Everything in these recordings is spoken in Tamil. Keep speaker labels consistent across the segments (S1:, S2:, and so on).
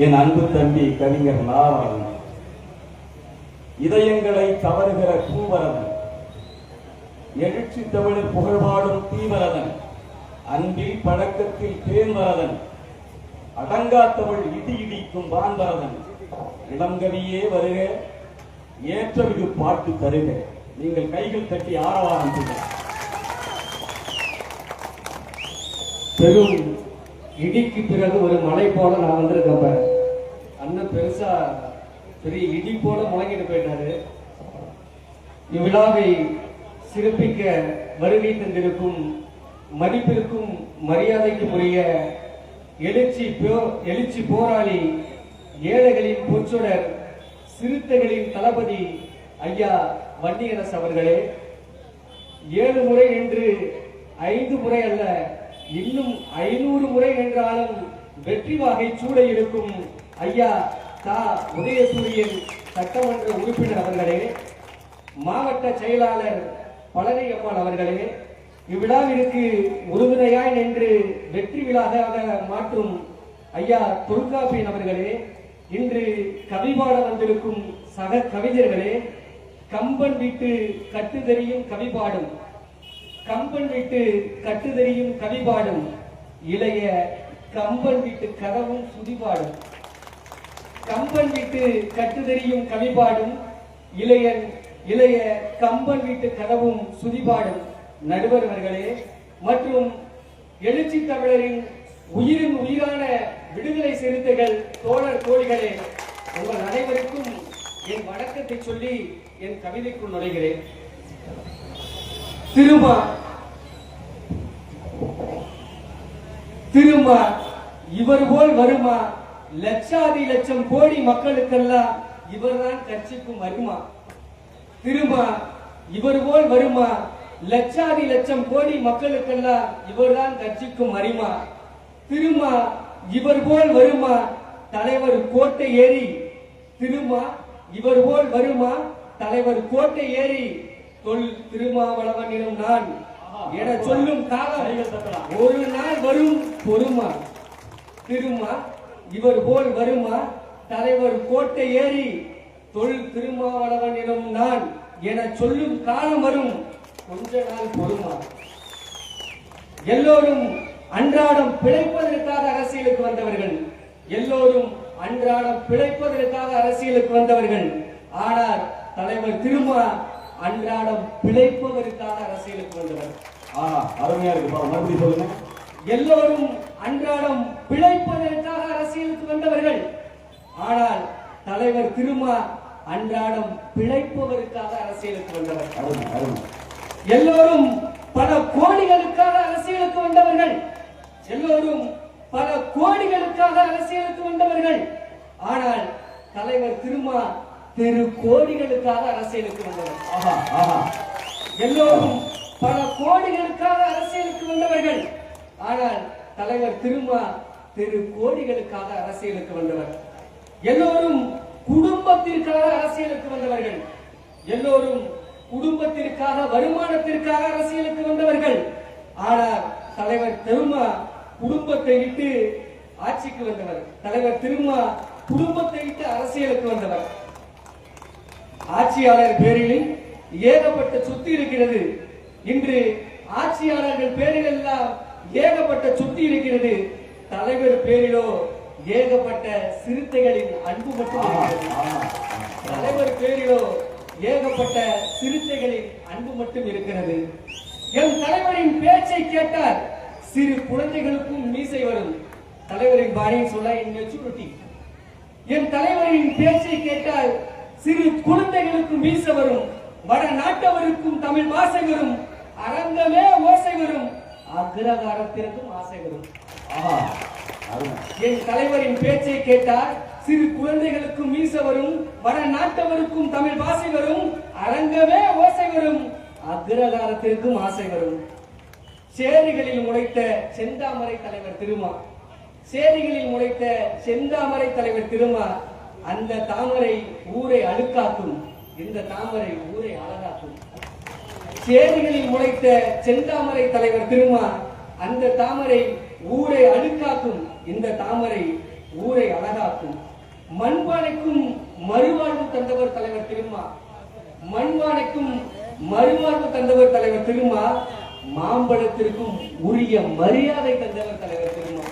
S1: என் அன்பு தம்பி கவிஞர் லாவரன், இதயங்களை கவருகிற பூவரதன், எழுச்சி தமிழர் புகழ்பாடும் தீவரதன், அன்பில் பழக்கத்தில் தேன்வரதன், அடங்கா தமிழ் இடி இடிக்கும் வான்வரதன், இளங்கவியே வருக, ஏற்றமிகு பாட்டு தருக. நீங்கள் கைகள் தட்டி ஆரவாரம் செய்ய.
S2: பெரும் இடிக்கு பிறகு ஒரு மலை போல நான் வந்திருக்கப்ப அண்ணன் பெருசா பெரிய இடி போல முழங்கிட்டு போயிட்டாரு. இவ்விழாவை சிறப்பிக்க வருகை தந்திருக்கும் மதிப்பிற்கும் மரியாதைக்கும் உரிய எழுச்சி போராளி, ஏழைகளின் பொற்சுடர், சிறுத்தைகளின் தளபதி ஐயா வன்னியரசு அவர்களே, 7 முறை என்று 5 முறை அல்ல, இன்னும் 500 முறை என்றாலும் வெற்றி வாகை சூட இருக்கும் ஐயா தா உதயசூரியன் சட்டமன்ற உறுப்பினர் அவர்களே, மாவட்ட செயலாளர் பழனி அம்மாள் அவர்களே, இவ்விழாவிற்கு உறுதுணையாய் நின்று வெற்றி விழாவாக மாற்றும் ஐயா தொல்காப்பியன் அவர்களே, இன்று கவிபாட வந்திருக்கும் சக கவிஞர்களே, கம்பன் வீட்டு கட்டுதறியும் கவிபாடும், கம்பன் வீட்டு கட்டுதறியும் கவிபாடும், இளைய கம்பன் வீட்டு கதவும் சுதிபாடும், கம்பன் வீட்டு கட்டுதறியும் கவிபாடும், இளைய கம்பன் வீட்டு கதவும் சுதிபாடும் நடுவர் அவர்களே மற்றும் எழுச்சி தமிழரின் உயிரின் உயிரான விடுதலை சிறுத்தைகள் தோழர் தோழிகளே, உங்கள் அனைவருக்கும் என் வணக்கத்தை சொல்லி என் கவிதைக்குள் நுழைகிறேன். திரும்ப இவர் போல் வருமா, லட்சாதி லட்சம் கோடி மக்களுக்கெல்லாம் இவர்தான் கட்சிக்கும் வருமா. திரும்ப இவர் போல் வருமா, லட்சாதி லட்சம் கோடி மக்களுக்கெல்லாம் இவர்தான் கட்சிக்கும் வருமா. திரும்ப இவர் போல் வருமா, தலைவர் கோட்டை ஏறி. திரும்ப இவர் போல் வருமா, தலைவர் கோட்டை ஏறி தொல் திருமாவளவன் எனும் நான் என சொல்லும் காலம் ஒரு நாள் வரும் பொறுமா. திரும்ப இவர் போல் வருமா, தலைவர் கோட்டை ஏறி தொல் திருமாவளவன் எனும் நான் என சொல்லும் காலம் வரும், கொஞ்ச நாள் பொறுமா. எல்லோரும் அன்றாடம் பிழைப்பதற்காக அரசியலுக்கு வந்தவர்கள், எல்லோரும் அன்றாடம் பிழைப்பதற்காக அரசியலுக்கு வந்தவர்கள். ஆனால் தலைவர் திருமா அன்றாடம் பிழைப்பதற்காக அரசியலுக்கு வந்தவர்.
S1: அருமையா இருக்கு, மறுபடியும் சொல்லுங்க.
S2: எல்லோரும் அன்றாடம் பிழைப்பதற்காக அரசியலுக்கு வந்தவர்கள். ஆனால் தலைவர் திருமா அன்றாடம் பிழைப்பதற்காக அரசியலுக்கு வந்தவர். எல்லோரும் பல கோடிகளுக்காக அரசியலுக்கு வந்தவர்கள், எல்லோரும் பல கோடிகளுக்காக அரசியலுக்கு வந்தவர்கள். ஆனால் தலைவர் திருமா தெரு கோடிகளுக்காக அரசியலுக்கு வந்தவர். எல்லோரும் பல கோடிகளுக்காக அரசியலுக்கு வந்தவர்கள். ஆனால் தலைவர் திருமா தெரு கோடிகளுக்காக அரசியலுக்கு வந்தவர். எல்லோரும் குடும்பத்திற்காக அரசியலுக்கு வந்தவர்கள், எல்லோரும் குடும்பத்திற்காக வருமானத்திற்காக அரசியலுக்கு வந்தவர்கள். ஆனால் தலைவர் திருமா குடும்பத்தை விட்டு ஆட்சிக்கு வந்தவர். தலைவர் திருமா குடும்பத்தை விட்டு அரசியலுக்கு வந்தவர். ஆட்சியாளர் பேரில் ஏகப்பட்ட சொத்து இருக்கிறது. இன்று ஆட்சியாளர்கள் பேரில் எல்லாம் ஏகப்பட்ட சொத்து இருக்கிறது. தலைவர் பேரிலோ ஏகப்பட்ட சிறுத்தைகளின் அன்பு மட்டும் இருக்கிறது. தலைவர் பேரிலோ ஏகப்பட்ட சிறுத்தைகளின் அன்பு மட்டும் இருக்கிறது. என் தலைவரின் பேச்சை கேட்டால் சிறு குழந்தைகளுக்கும் மீசை வரும். தலைவரின் பாணியை சொல்ல என் மெச்சூரிட்டி. என் தலைவரின் பேச்சை கேட்டால் சிறு குழந்தைகளுக்கும் மீசை வரும். வட நாட்டவருக்கும் தமிழ் பாசை வரும். அரங்கமே ஓசை வரும். அக்ரகாரத்திற்கும் ஆசை வரும். என் தலைவரின் பேச்சை கேட்டால் சிறு குழந்தைகளுக்கும் மீச வரும். வட நாட்டவருக்கும் தமிழ் பாசை வரும். அரங்கமே ஓசை வரும். அக்ரகாரத்திற்கும் ஆசை வரும். சேரிகளில் முளைத்த செந்தாமரை தலைவர் திருமா, சேரிகளில் முளைத்த செந்தாமரை தலைவர் திருமா, அந்த தாமரை ஊரை அழுக்காக்கும், இந்த தாமரை ஊரை அழகாக்கும். சேரிகளில் முளைத்த செந்தாமரை தலைவர் திருமா, அந்த தாமரை ஊரை அழுக்காக்கும், இந்த தாமரை ஊரை அழகாக்கும். மண்பானைக்கும் மறுவாழ்வு தந்தவர் தலைவர் திருமா. மண்பானைக்கும் மறுவாழ்வு தந்தவர் தலைவர் திருமா. மாம்பழத்திற்கும் உரிய மரியாதை தந்தவர் தலைவர் திருமா.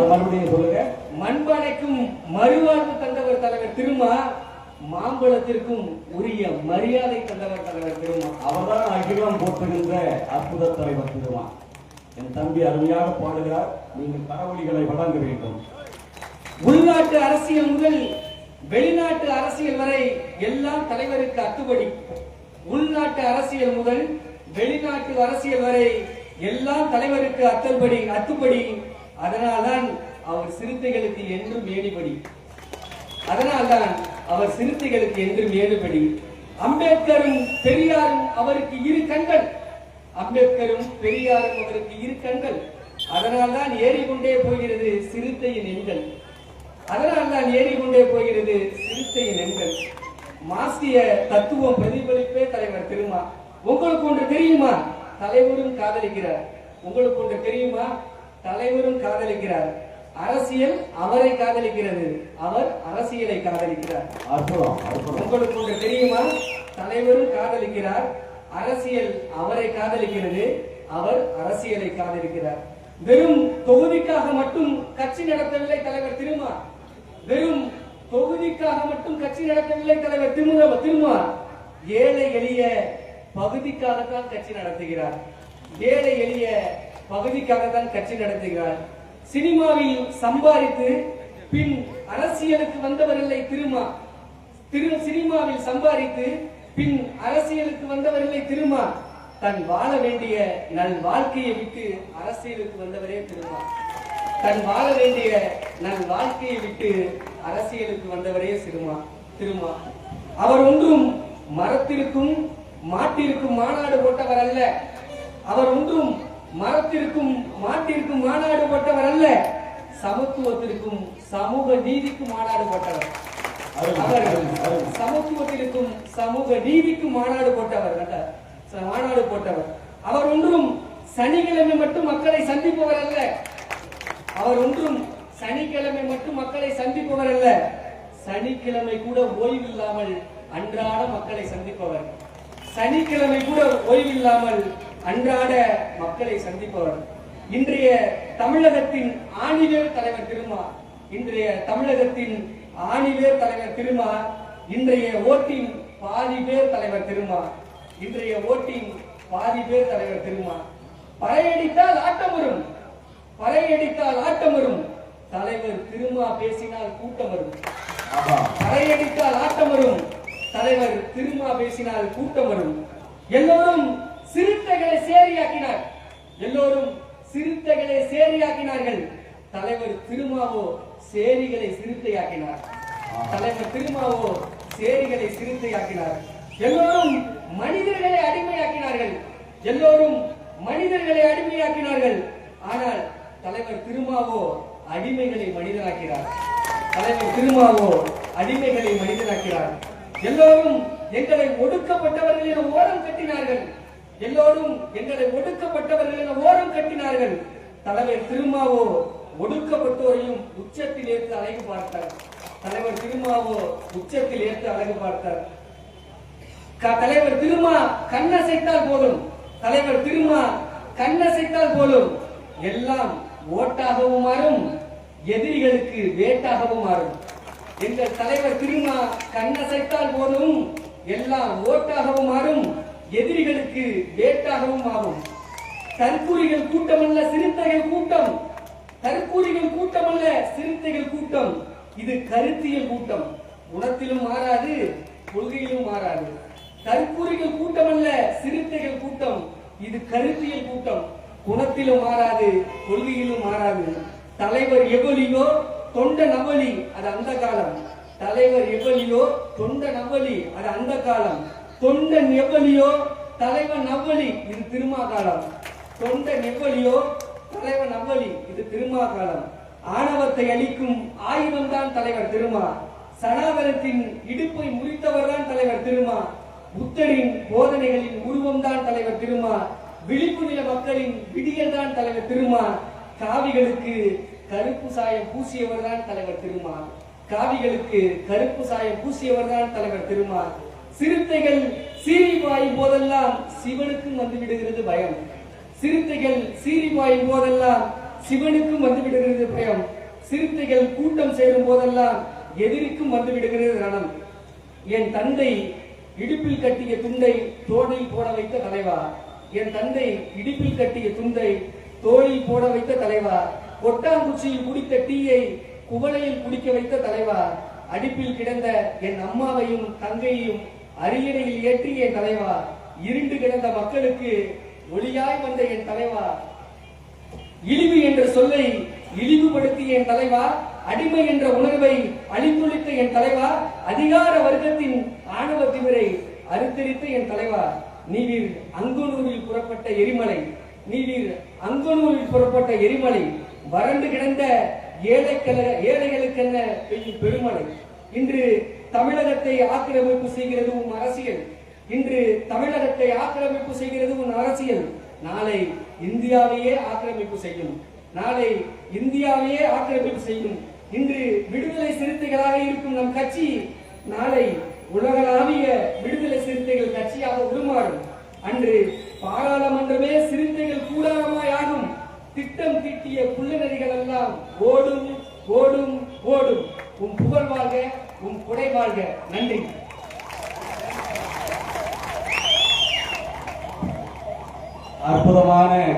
S1: மறுபடியும் சொல்லுங்க.
S2: மண்பானைக்கும் மறுவாழ்வு தந்தவர் தலைவர் திருமா. மாம்பழத்திற்கும் உரிய மரியாதை தந்தவர் தலைவர் திருமா.
S1: அவர்தான் அகிலம் போற்றுகின்ற அற்புத தலைவர் திருமா. என் தம்பி அருமையாக பாடுகிறார். நீங்கள் கரவொலிகளை வழங்க வேண்டும்.
S2: உள்நாட்டு அரசியல் முதல் வெளிநாட்டு அரசியல் வரை எல்லாம் தலைவருக்கு அத்துப்படி. உள்நாட்டு அரசியல் முதல் வெளிநாட்டு அரசியல் வரை எல்லாம் தலைவருக்கு அத்துப்படி. அதனால்தான் அவர் சிறுத்தைகளுக்கு என்றும் ஏணிபடி. அதனால்தான் அவர் சிறுத்தைகளுக்கு என்றும் ஏழுபடி. அம்பேத்கரும் பெரியாரும் அவருக்கு இரு கண்கள். அம்பேத்கரும் பெரியாரும் அவருக்கு இரு கண்கள். அதனால்தான் ஏறிக்கொண்டே போகிறது சிறுத்தையின் எண்கள். அதனால்தான் ஏறிக்கொண்டே போகிறது சிறுத்தையின் எண்கள். மாசிய தத்துவம் பிரதிபலிப்பே தலைவர் திருமா. உங்களுக்கு ஒன்று தெரியுமா? தலைவரும் காதலிக்கிறார். உங்களுக்கு ஒன்று தெரியுமா? தலைவரும் காதலிக்கிறார். அரசியல் அவரை காதலிக்கிறது, அவர் அரசியலை காதலிக்கிறார். உங்களுக்கு ஒன்று தெரியுமா? தலைவரும் காதலிக்கிறார். அரசியல் அவரை காதலிக்கிறது, அவர் அரசியலை காதலிக்கிறார். வெறும் தொகுதிக்காக மட்டும் கட்சி நடத்தவில்லை தலைவர் திருமா. வெறும் தொகுதிக்காக மட்டும் கட்சி நடத்தவில்லை தலைவர் திருமா. ஏழை எளிய பகுதிக்காகத்தான் கட்சி நடத்துகிறார். ஏழை எளிய பகுதிக்காகத்தான் கட்சி நடத்துகிறார். சினிமாவில் சம்பாதித்து பின் அரசியலுக்கு வந்தவர் இல்லை திருமா. சினிமாவில் சம்பாதித்து பின் அரசியலுக்கு வந்தவர் இல்லை திருமா. தன் வாழ வேண்டிய நல் வாழ்க்கையை விட்டு அரசியலுக்கு வந்தவரே திருமா. தன் வாழ வேண்டிய நல் வாழ்க்கையை விட்டு அரசியலுக்கு வந்தவரே திருமா. அவர் ஒன்றும் மரத்திற்கும் மாட்டிற்கும் மாநாடு போட்டவர் அல்ல. அவர் ஒன்றும் மரத்திற்கும் மாட்டிற்கும் மாநாடு போட்டவர் அல்ல. சமத்துவத்திற்கும் சமூக நீதிக்கும் மாநாடு போட்டவர். அவர் சமத்துவத்திற்கும் சமூக நீதிக்கும் மாநாடு போட்டவர். அவர் ஒன்றும் சனிக்கிழமை மட்டும் மக்களை சந்திப்பவர் அல்ல. அவர் ஒன்றும் சனிக்கிழமை மட்டும் மக்களை சந்திப்பவர் அல்ல. சனிக்கிழமை கூட ஓய்வில்லாமல் அன்றாட மக்களை சந்திப்பவர். சனிக்கிழமை கூட ஓய்வில்லாமல் அன்றாட மக்களை சந்திப்பவர். இன்றைய தமிழகத்தின் ஆணிவேர் தலைவர் திருமா. இன்றைய தமிழகத்தின் ஆணிவேர் தலைவர் திருமா. இன்றைய ஓட்டின் பாதி பேர் தலைவர் திருமா. இன்றைய ஓட்டின் பாதி பேர் தலைவர் திருமா. பறையடித்தால் ஆட்டம் வரும். பறையடித்தால் ஆட்டம் வரும். தலைவர் திருமா பேசினால் கூட்டம் வரும். பறையடித்தால் ஆட்டம் வரும். தலைவர் திருமா பேசினால் கூட்டம் வரும். எல்லோரும் சிறுத்தைகளை சேரியாக்கினார். எல்லோரும் சிறுத்தைகளை சேரியாக்கினார்கள். தலைவர் திருமாவோ சேரிகளை சிறுத்தையாக்கினார். தலைவர் திருமாவோ சேரிகளை சிறுத்தையாக்கினார். எல்லோரும் மனிதர்களை அடிமையாக்கினார்கள். எல்லோரும் மனிதர்களை அடிமையாக்கினார்கள். ஆனால் தலைவர் திருமாவோ அடிமைகளை மனிதனாக்கிறார். தலைவர் திருமாவோ அடிமைகளை மனிதனாக்கிறார். எல்லோரும் எங்களை ஒடுக்கப்பட்டவர்கள் என ஓரம் கட்டினார்கள். எல்லோரும் எங்களை ஒடுக்கப்பட்டவர்கள் என ஓரம் கட்டினார்கள். தலைவர் திருமாவோ ஒடுக்கப்பட்டோரையும் உச்சத்தில் ஏற்று அழகு பார்த்தார். தலைவர் திருமாவோ உச்சத்தில் ஏற்று அழகு பார்த்தார். தலைவர் திருமா கண்ணசைத்தால் போதும். தலைவர் திருமா கண்ணசைத்தால் போதும். எல்லாம் ஓட்டாகவும் மாறும், எதிரிகளுக்கு வேட்டாகவும் மாறும். எங்கள் தலைவர் திருமா கண்ணசைத்தால் போதும், எல்லாம் ஓட்டாகவும் மாறும், எதிரிகளுக்கு வேட்டாகவும் மாறும். தற்கூரிகள் கூட்டம் அல்ல சிறுத்தைகள் கூட்டம். தற்கூரிகள் கூட்டம் அல்ல சிறுத்தைகள் கூட்டம். இது கருத்தியல் கூட்டம். குணத்திலும் மாறாது, கொள்கையிலும் மாறாது. தற்கூரிகள் கூட்டம் அல்ல சிறுத்தைகள் கூட்டம். இது கருத்தியல் கூட்டம். குணத்திலும் மாறாது, கொள்கையிலும் மாறாது. தலைவர் எவலியோ தொண்ட நவலி, அது அந்த காலம். தலைவர் எவலியோ தொண்ட நவலி, அது அந்த காலம். தொண்டன் எவலியோ தலைவன் நவலி, இது திருமா காலம். தொண்டன் எவலியோ தலைவன் நவலி, இது திருமா காலம். ஆணவத்தை அளிக்கும் ஆயுதம் தான் தலைவர் திருமா. சனாதனத்தின் இடுப்பை முறித்தவர் தான் தலைவர் திருமா. புத்தரின் போதனைகளின் உருவம் தான் தலைவர் திருமா. விழிப்பு நில மக்களின் விடியல் தான் தலைவர் திருமா. காவிகளுக்கு கருப்பு சாயம் பூசியவர் தான் தலைவர் திருமா. காவிகளுக்கு கருப்பு சாயம் பூசியவர் தான் தலைவர் திருமா. சிறுத்தைகள் சீறி பாயும் போதெல்லாம் சிவனுக்கும் வந்து விடுகிறது பயம். சிறுத்தைகள் சீறி பாயும் போதெல்லாம் சிவனுக்கும் வந்து விடுகிறது பயம். சிறுத்தைகள் கூட்டம் சேரும் போதெல்லாம் எதிரிக்கும் வந்து விடுகிறது ரணம். என் தந்தை இடுப்பில் கட்டிய துண்டை தோளில் போட வைத்த தலைவா. என் தந்தை இடுப்பில் கட்டிய துண்டை தோளில் போட வைத்த தலைவா. கொட்டாங்குச்சியில் குடித்த டீயை குவளையில் குடிக்க வைத்த தலைவா. அடுப்பில் கிடந்த என் அம்மாவையும் தங்கையையும் அரியணையில் ஏற்றிய என் தலைவா. இருண்டு கிடந்த மக்களுக்கு ஒளியாய் வந்த என் தலைவா. இழிவு என்ற சொல்லை இழிவுபடுத்திய என் தலைவா. அடிமை என்ற உணர்வை அழித்தொழித்த என் தலைவா. அதிகார வர்க்கத்தின் ஆணவ திமிரை அறுத்தரித்த என் தலைவா. நீவீர் அங்கனூரில் புறப்பட்ட எரிமலை. நீவீர் அங்கனூரில் புறப்பட்ட எரிமலை. வறண்டு கிடந்த ஏழைகளுக்கென்ன பெய்யும் பெருமழை. இன்று தமிழகத்தை ஆக்கிரமிப்பு செய்கிறது உன் அரசியல். இன்று தமிழகத்தை ஆக்கிரமிப்பு செய்கிறது உன் அரசியல். நாளை இந்தியாவையே ஆக்கிரமிப்பு செய்யும். நாளை இந்தியாவையே ஆக்கிரமிப்பு செய்யும். இன்று விடுதலை சிறுத்தைகளாக இருக்கும் நம் கட்சி நாளை உலகளாவிய விடுதலை சிறுத்தைகள் கட்சியாக உருமாறும். அன்று பாராளுமன்றமே சிறுத்தைகள் கூடாரமாய் ஆகும். திட்டம் தீட்டிய புள்ளநெறிகள் எல்லாம் ஓடும் ஓடும் ஓடும். உன் புகழ் வாழ்க, உன் கொடை வாழ்க. நன்றி.
S1: அற்புதமான